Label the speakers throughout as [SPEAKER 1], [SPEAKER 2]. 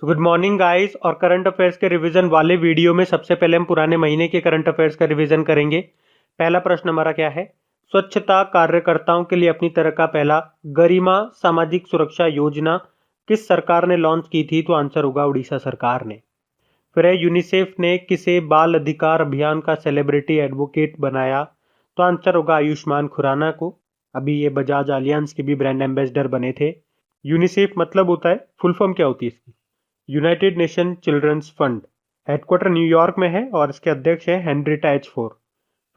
[SPEAKER 1] तो good morning guys. और current affairs के रिवीजन वाले वीडियो में सबसे पहले हम पुराने महीने के करंट अफेयर्स का रिवीजन करेंगे। पहला प्रश्न हमारा क्या है? स्वच्छता कार्यकर्ताओं के लिए अपनी तरह का पहला गरिमा सामाजिक सुरक्षा योजना किस सरकार ने लॉन्च की थी? तो आंसर होगा उड़ीसा सरकार ने। फिर है यूनिसेफ ने किसे बाल अधिकार अभियान का सेलिब्रिटी एडवोकेट बनाया? तो आंसर होगा आयुष्मान खुराना को। अभी ये बजाज अलियांस के भी ब्रांड एम्बेसडर बने थे। यूनिसेफ मतलब होता है, फुल फॉर्म क्या होती है इसकी? United Nation children's fund. Headquarter New York में है और इसके अध्यक्ष हैं हेनरिटा एच फोर।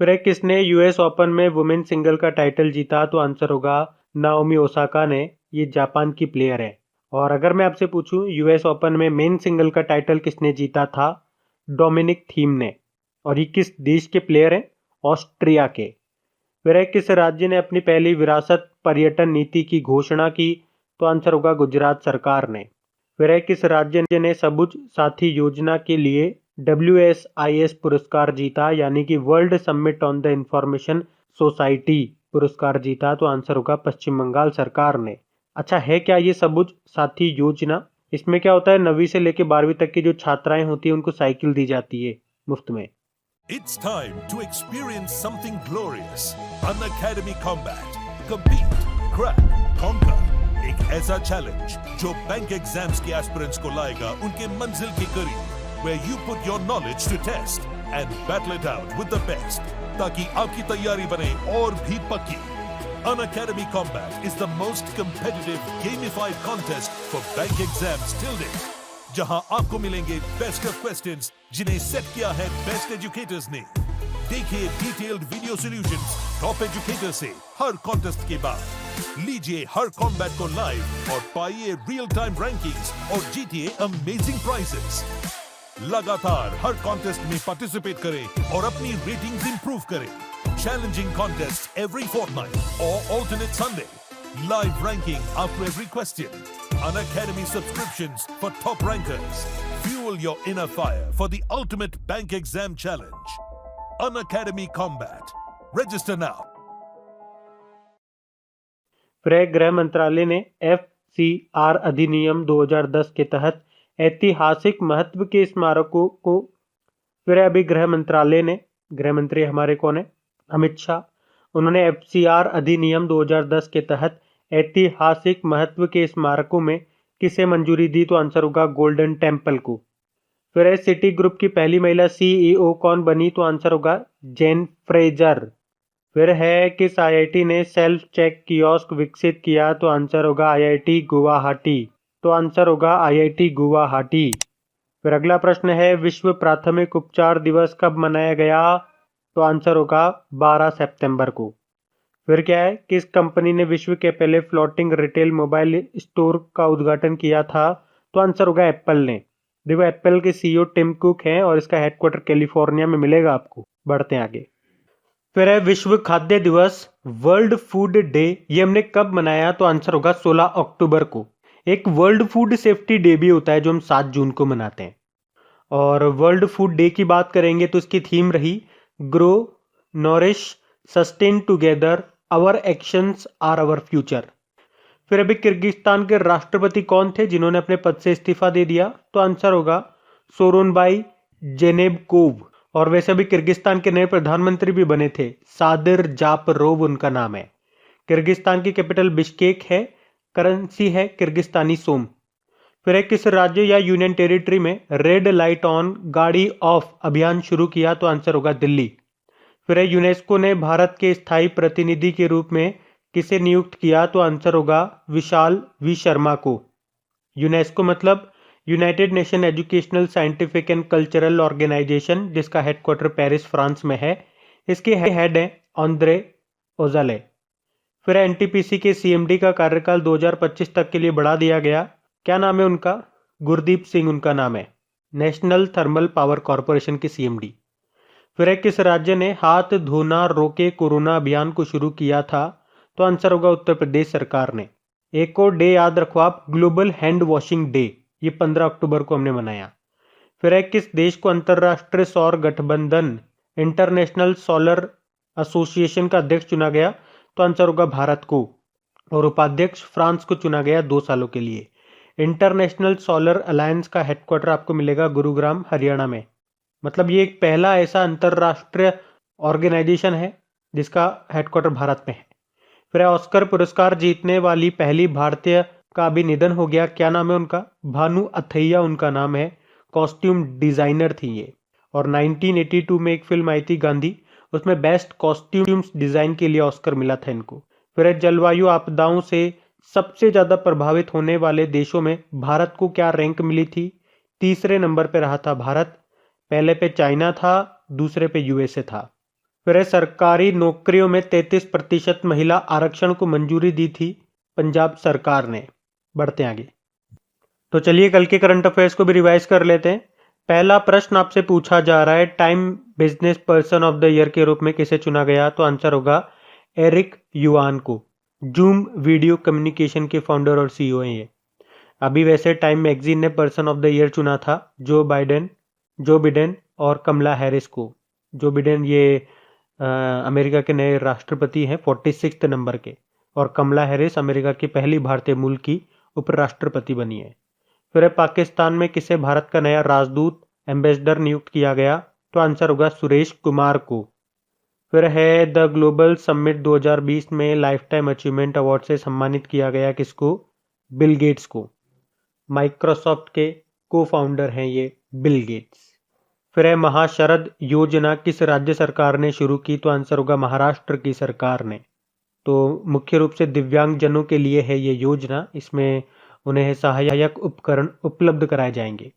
[SPEAKER 1] फिर है किसने यूएस ओपन में वुमेन सिंगल का टाइटल जीता? तो आंसर होगा नाओमी ओसाका ने। ये जापान की प्लेयर है। और अगर मैं आपसे पूछूं यूएस ओपन में मेन सिंगल का टाइटल किसने जीता था? डोमिनिक थीम ने। और ये किस देश के प्लेयर हैं? ऑस्ट्रिया के। फिर है किस राज्य ने अपनी पहली विरासत पर्यटन नीति की घोषणा की? तो आंसर होगा गुजरात सरकार ने। फिर है किस राज्य ने सबुज साथी योजना के लिए WSIS पुरस्कार जीता, यानी कि world summit on the information society पुरस्कार जीता? तो आंसर होगा पश्चिम बंगाल सरकार ने। अच्छा, है क्या ये सबुज साथी योजना? इसमें क्या होता है, 9वीं से लेकर 12वीं तक की जो छात्राएं होती है उनको साइकिल दी जाती है मुफ्त में।
[SPEAKER 2] It's time to experience something glorious. Unacademy Combat. Compete, crack, conquer. एक ऐसा चैलेंज जो बैंक एग्जाम्स के एस्पिरेंट्स को लाएगा उनके मंजिल के करीब, where you put your knowledge to test and battle it out with the best, ताकि आपकी तैयारी बने और भी पक्की। Unacademy Combat is the most competitive gamified contest for bank exams till date, जहां आपको मिलेंगे बेस्ट ऑफ क्वेश्चंस जिन्हें सेट किया है बेस्ट एजुकेटर्स ने। देखिए detailed video solutions top educator से हर कॉन्टेस्ट के बाद। लीजिए हर कॉम्बैट को लाइव और पाइए रियल टाइम रैंकिंग्स और जीतिए अमेजिंग प्राइजेस। लगातार हर कॉन्टेस्ट में पार्टिसिपेट करें और अपनी रेटिंग्स इंप्रूव करें। चैलेंजिंग कॉन्टेस्ट एवरी फोर्टनाइट और alternate Sunday. Live ranking after every question. Unacademy subscriptions for top rankers. Fuel your inner fire for the ultimate bank exam challenge. Unacademy Combat. Register now.
[SPEAKER 1] गृह मंत्रालय ने FCR अधिनियम 2010 के तहत ऐतिहासिक महत्व के स्मारकों को। फिर अभी गृह मंत्रालय ने, गृह मंत्री हमारे कौन है? अमित शाह। उन्होंने FCR अधिनियम 2010 के तहत ऐतिहासिक महत्व के स्मारकों में किसे मंजूरी दी? तो आंसर होगा गोल्डन टेम्पल को। फिर है सिटी ग्रुप की पहली महिला CEO कौन बनी? तो आंसर होगा जेन फ्रेजर। फिर है किस IIT ने सेल्फ चेक कियोस्क विकसित किया? तो आंसर होगा IIT गुवाहाटी। तो आंसर होगा IIT गुवाहाटी। फिर अगला प्रश्न है विश्व प्राथमिक उपचार दिवस कब मनाया गया? तो आंसर होगा 12 सितंबर को। फिर क्या है, किस कंपनी ने विश्व के पहले फ्लोटिंग रिटेल मोबाइल स्टोर का उद्घाटन किया था? तो आंसर होगा एप्पल ने। देखो एप्पल के CEO टिम कुक हैं और इसका हेडक्वार्टर कैलिफोर्निया में मिलेगा आपको। बढ़ते हैं आगे। फिर है विश्व खाद्य दिवस, वर्ल्ड फूड डे, ये हमने कब मनाया? तो आंसर होगा 16 अक्टूबर को। एक वर्ल्ड फूड सेफ्टी डे भी होता है जो हम 7 जून को मनाते हैं। और वर्ल्ड फूड डे की बात करेंगे तो इसकी थीम रही grow, nourish, sustain together, our actions are our future. फिर अभी किर्गिस्तान के राष्ट्रपति कौन थे जिन्होंने अपने पद से इस्तीफा दे दिया? तो आंसर होगा सोरोनबाई जेनेबकोव। और वैसे भी किर्गिस्तान के नए प्रधानमंत्री भी बने थे, सादिर जापरोव उनका नाम है। किर्गिस्तान की कैपिटल बिश्केक है, करेंसी है किर्गिस्तानी सोम। फिर एक किस राज्य या यूनियन टेरिटरी में रेड लाइट ऑन गाड़ी ऑफ अभियान शुरू किया? तो आंसर होगा दिल्ली। फिर यूनेस्को ने भारत के स्थायी प्रतिनिधि के रूप में किसे नियुक्त किया? तो आंसर होगा विशाल वी शर्मा को। यूनेस्को मतलब United Nation educational scientific and cultural organization, जिसका हेडक्वार्टर पेरिस फ्रांस में है। इसके हेड हैं ऑन्द्रे ओजाले। फिर NTPC के CMD का कार्यकाल 2025 तक के लिए बढ़ा दिया गया। क्या नाम है उनका? गुरदीप सिंह उनका नाम है, नेशनल थर्मल पावर कॉरपोरेशन के CMD। फिर किस राज्य ने हाथ धोना रोके कोरोना अभियान को शुरू किया था? तो आंसर होगा उत्तर प्रदेश सरकार ने। एक और डे याद रखो आप, ग्लोबल हैंड वॉशिंग डे, ये 15 अक्टूबर को हमने मनाया। फिर किस देश को अंतर्राष्ट्रीय सौर गठबंधन इंटरनेशनल सोलर एसोसिएशन का अध्यक्ष चुना गया? तो आंसर होगा भारत को। और उपाध्यक्ष फ्रांस को चुना गया 2 सालों के लिए। इंटरनेशनल सोलर अलायंस का हेडक्वार्टर आपको मिलेगा गुरुग्राम हरियाणा में। मतलब ये एक पहला ऐसा अंतरराष्ट्रीय ऑर्गेनाइजेशन है जिसका हेडक्वार्टर भारत में है। फिर ऑस्कर पुरस्कार जीतने वाली पहली भारतीय का भी निधन हो गया। क्या नाम है उनका? भानु अथैया उनका नाम है। कॉस्ट्यूम डिजाइनर थी ये। और 1982 में एक फिल्म आई थी गांधी, उसमें बेस्ट कॉस्ट्यूम्स डिजाइन के लिए ऑस्कर मिला था इनको। फिर जलवायु आपदाओं से सबसे ज्यादा प्रभावित होने वाले देशों में भारत को क्या रैंक मिली थी? तीसरे नंबर पे रहा था भारत। पहले पे चाइना था, दूसरे पे यूएसए था। फिर सरकारी नौकरियों में 33% महिला आरक्षण को मंजूरी दी थी पंजाब सरकार ने। बढ़ते आगे। तो चलिए कल के करंट अफेयर्स को भी रिवाइज कर लेते हैं। पहला प्रश्न आपसे पूछा जा रहा है, time business person of the year के रूप में किसे चुना गया? तो आंसर होगा एरिक युआन को। जूम वीडियो कम्युनिकेशन के फाउंडर और सीईओ हैं ये। अभी वैसे टाइम मैगजीन ने पर्सन ऑफ द ईयर चुना था जो बिडेन और कमला हैरिस को। जो बिडेन ये अमेरिका के नए राष्ट्रपति हैं 46 नंबर के, और कमला हैरिस अमेरिका की पहली भारतीय मूल की उपराष्ट्रपति बनी है। फिर पाकिस्तान में किसे भारत का नया राजदूत एम्बेसडर नियुक्त किया गया? तो आंसर होगा सुरेश कुमार को। फिर है द ग्लोबल समिट 2020 में लाइफ टाइम अचीवमेंट अवार्ड से सम्मानित किया गया किसको? बिल गेट्स को। माइक्रोसॉफ्ट के को फाउंडर हैं ये बिल गेट्स। फिर है महाशरद योजना किस राज्य सरकार ने शुरू की? तो आंसर होगा महाराष्ट्र की सरकार ने। तो मुख्य रूप से दिव्यांगजनों के लिए है ये योजना, इसमें उन्हें सहायक उपकरण उपलब्ध कराए जाएंगे।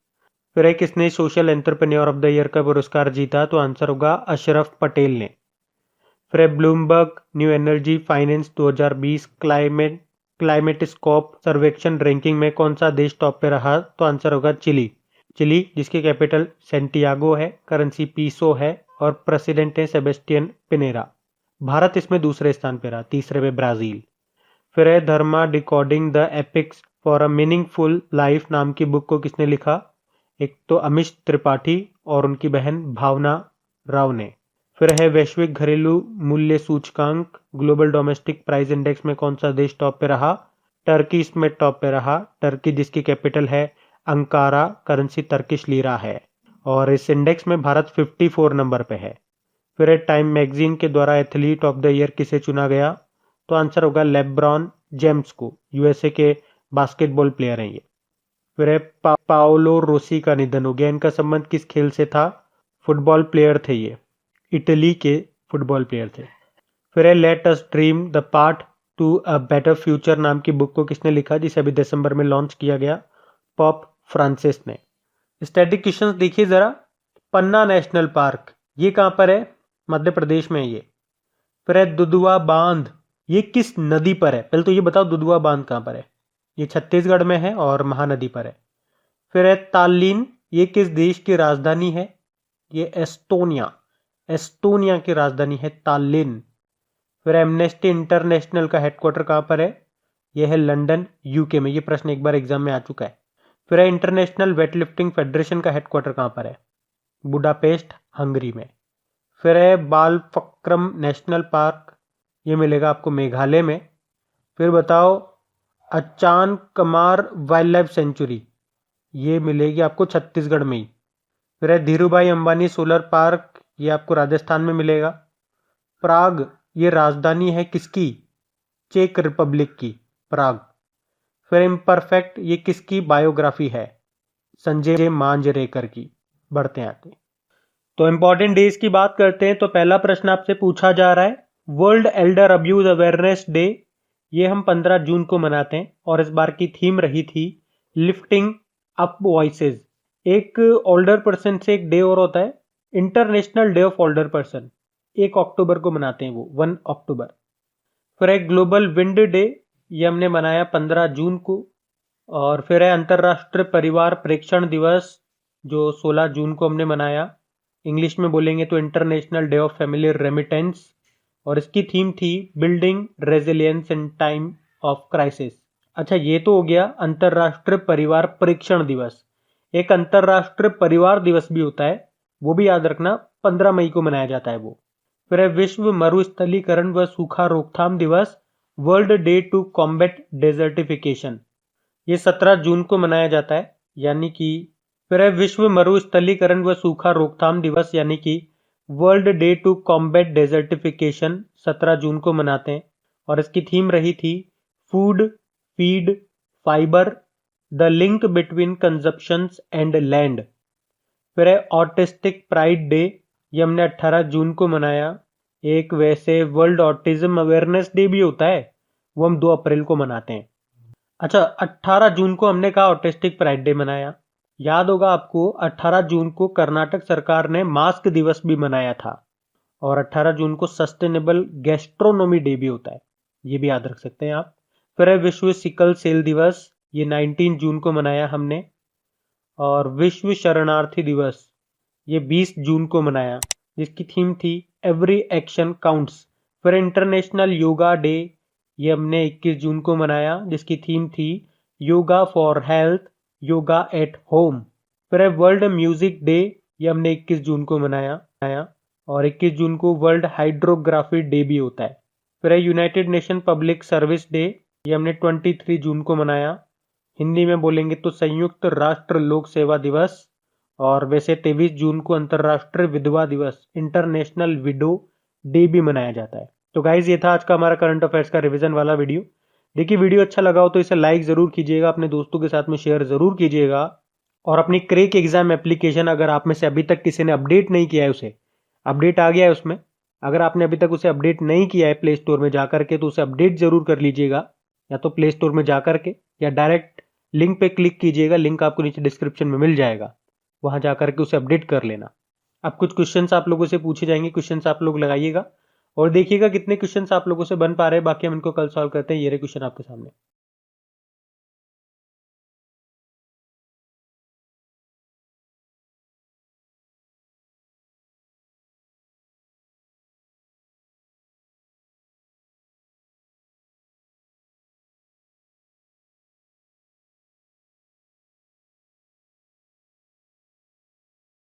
[SPEAKER 1] फिर है किसने social entrepreneur of the year का पुरस्कार जीता? तो आंसर होगा अशरफ पटेल ने। फिर है Bloomberg new energy finance 2020 climate scope सर्वेक्षण रैंकिंग में कौन सा देश टॉप पे रहा? तो आंसर होगा चिली जिसकी कैपिटल सेंटियागो है, करेंसी पीसो है और प्रेसिडेंट है सेबेस्टियन पिनेरा। भारत इसमें दूसरे स्थान पे रहा, तीसरे पे ब्राजील। फिर है Dharma decoding the epics for a meaningful life नाम की बुक को किसने लिखा? एक तो अमिश त्रिपाठी और उनकी बहन भावना राव ने। फिर है वैश्विक घरेलू मूल्य सूचकांक ग्लोबल डोमेस्टिक प्राइस इंडेक्स में कौन सा देश टॉप पे रहा? टर्की इसमें टॉप पे रहा। टर्की जिसकी कैपिटल है अंकारा, करेंसी टर्किश लीरा है, और इस इंडेक्स में भारत 54 नंबर पे है। फिर टाइम मैगजीन के द्वारा एथलीट ऑफ द ईयर किसे चुना गया? तो आंसर होगा लेब्रॉन जेम्स को। यूएसए के बास्केटबॉल प्लेयर हैं ये। फिर पाओलो रोसी का निधन हो गया। इनका संबंध किस खेल से था? फुटबॉल प्लेयर थे ये, इटली के फुटबॉल प्लेयर थे। फिर let us dream the path to a better future नाम की बुक को किसने लिखा, जिसे अभी दिसंबर में लॉन्च किया गया? पॉप फ्रांसिस ने। स्टैटिक क्वेश्चंस देखिए जरा। पन्ना नेशनल पार्क ये कहां पर है? मध्य प्रदेश में है ये। फिर है दुधवा बांध, ये किस नदी पर है? पहले तो ये बताओ दुधवा बांध कहां पर है? ये छत्तीसगढ़ में है और महानदी पर है। फिर है ताल्लिन, ये किस देश की राजधानी है? ये एस्टोनिया की राजधानी है ताल्लिन। फिर एमनेस्टी इंटरनेशनल का हेडक्वार्टर कहां पर है? यह है लंदन यूके में। ये प्रश्न एक बार एग्जाम में आ चुका है। फिर इंटरनेशनल वेटलिफ्टिंग फेडरेशन का हेडक्वार्टर कहां पर है? बुडापेस्ट हंगरी में। फिर है बालफक्रम नेशनल पार्क, ये मिलेगा आपको मेघालय में। फिर बताओ अचान कमार वाइल्ड लाइफ सेंचुरी, ये मिलेगी आपको छत्तीसगढ़ में ही। फिर है धीरूभाई अंबानी सोलर पार्क, ये आपको राजस्थान में मिलेगा। प्राग, ये राजधानी है किसकी? चेक रिपब्लिक की, प्राग। फिर इम्परफेक्ट, ये किसकी बायोग्राफी है? संजय मांजरेकर की। बढ़ते हैं आगे। तो इंपॉर्टेंट डेज की बात करते हैं। तो पहला प्रश्न आपसे पूछा जा रहा है, world Elder abuse awareness day, ये हम 15 जून को मनाते हैं और इस बार की थीम रही थी लिफ्टिंग अप वॉइसेस। एक ओल्डर पर्सन से एक डे और होता है, international day of older person, 1 अक्टूबर को मनाते हैं वो, 1 अक्टूबर। फिर है ग्लोबल विंड डे, ये हमने मनाया 15 जून को। और फिर है अंतर्राष्ट्रीय परिवार प्रेक्षण दिवस, जो 16 जून को हमने मनाया। इंग्लिश में बोलेंगे तो international day of family remittance, और इसकी थीम थी building resilience in time of crisis. अच्छा, ये तो हो गया अंतर्राष्ट्रीय परिवार परीक्षण दिवस। एक अंतर्राष्ट्रीय परिवार दिवस भी होता है, वो भी याद रखना, 15 मई को मनाया जाता है वो। फिर है विश्व मरुस्थलीकरण व सूखा रोकथाम दिवस, world day to combat desertification, ये 17 जून को मनाया जाता है, यानी कि फिर है विश्व मरुस्थलीकरण व सूखा रोकथाम दिवस, यानी कि world day to combat desertification 17 जून को मनाते हैं। और इसकी थीम रही थी food, feed, fibre, the link between consumptions and land. फिर है ऑटिस्टिक प्राइड डे, ये हमने 18 जून को मनाया। एक वैसे वर्ल्ड ऑटिज्म अवेयरनेस डे भी होता है, वो हम 2 अप्रैल को मनाते हैं। अच्छा, 18 जून को हमने कहा ऑटिस्टिक प्राइड डे मनाया। याद होगा आपको 18 जून को कर्नाटक सरकार ने मास्क दिवस भी मनाया था। और 18 जून को सस्टेनेबल गैस्ट्रोनोमी डे भी होता है, ये भी याद रख सकते हैं आप। फिर है विश्व सिकल सेल दिवस, ये 19 जून को मनाया हमने। और विश्व शरणार्थी दिवस ये 20 जून को मनाया, जिसकी थीम थी एवरी एक्शन काउंट्स। फिर इंटरनेशनल योगा डे, ये हमने 21 जून को मनाया, जिसकी थीम थी yoga for health, yoga at home. फिर है वर्ल्ड म्यूजिक डे, ये हमने 21 जून को मनाया। और 21 जून को वर्ल्ड हाइड्रोग्राफी डे भी होता है। फिर है United nation public service day, ये हमने 23 जून को मनाया। हिंदी में बोलेंगे तो संयुक्त राष्ट्र लोक सेवा दिवस। और वैसे 23 जून को अंतर्राष्ट्रीय विधवा दिवस, इंटरनेशनल विडो डे भी मनाया जाता है। तो गाइज, ये था आज का हमारा करंट अफेयर्स का रिवीजन वाला वीडियो। देखिए, वीडियो अच्छा लगा हो तो इसे लाइक जरूर कीजिएगा, अपने दोस्तों के साथ में शेयर जरूर कीजिएगा। और अपनी क्रैक एग्जाम एप्लीकेशन, अगर आप में से अभी तक किसी ने अपडेट नहीं किया है, उसे अपडेट आ गया है उसमें, अगर आपने अभी तक उसे अपडेट नहीं किया है प्ले स्टोर में जाकर के, तो उसे अपडेट जरूर कर लीजिएगा। या तो प्ले स्टोर में जाकर के या डायरेक्ट लिंक पे क्लिक कीजिएगा, लिंक आपको नीचे डिस्क्रिप्शन में मिल जाएगा, वहां जाकर के उसे अपडेट कर लेना। अब कुछ क्वेश्चंस आप लोगों से पूछे जाएंगे, क्वेश्चंस आप लोग लगाइएगा और देखिएगा कितने क्वेश्चंस आप लोगों से बन पा रहे हैं। बाकी हम इनको कल सॉल्व करते हैं। ये रहे क्वेश्चन आपके सामने।